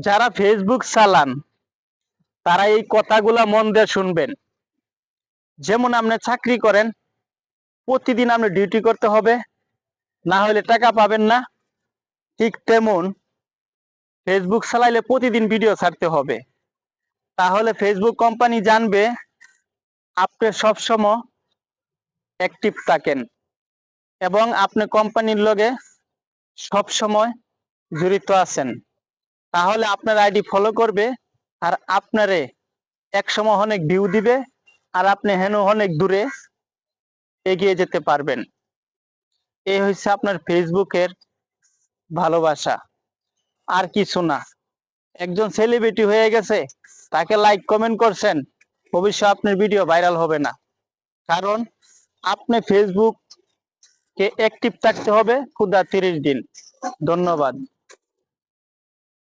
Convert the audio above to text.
যারা ফেসবুক চালান তারা এই কথাগুলা মন দিয়ে শুনবেন। যেমন আপনি চাকরি করেন, প্রতিদিন আপনি ডিউটি করতে হবে, না হলে টাকা পাবেন না। ঠিক তেমন ফেসবুক চালাইলে প্রতিদিন ভিডিও ছাড়তে হবে, তাহলে ফেসবুক কোম্পানি জানবে আপনি সবসময় অ্যাক্টিভ থাকেন এবং আপনি কোম্পানির লগে সবসময় জড়িত আছেন। তাহলে আপনার আইডি ফলো করবে আর আপনারে একসময় অনেক ভিউ দিবে, আর আপনি হেন অনেক দূরে এগিয়ে যেতে পারবেন। এই হচ্ছে আপনার ফেসবুকের ভালোবাসা, আর কিছু না। একজন সেলিব্রিটি হয়ে গেছে, তাকে লাইক কমেন্ট করছেন, ভবিষ্যৎ আপনার ভিডিও ভাইরাল হবে না। কারণ আপনি ফেসবুক কে অ্যাক্টিভ থাকতে হবে ক্ষুধা 30 দিন। ধন্যবাদ।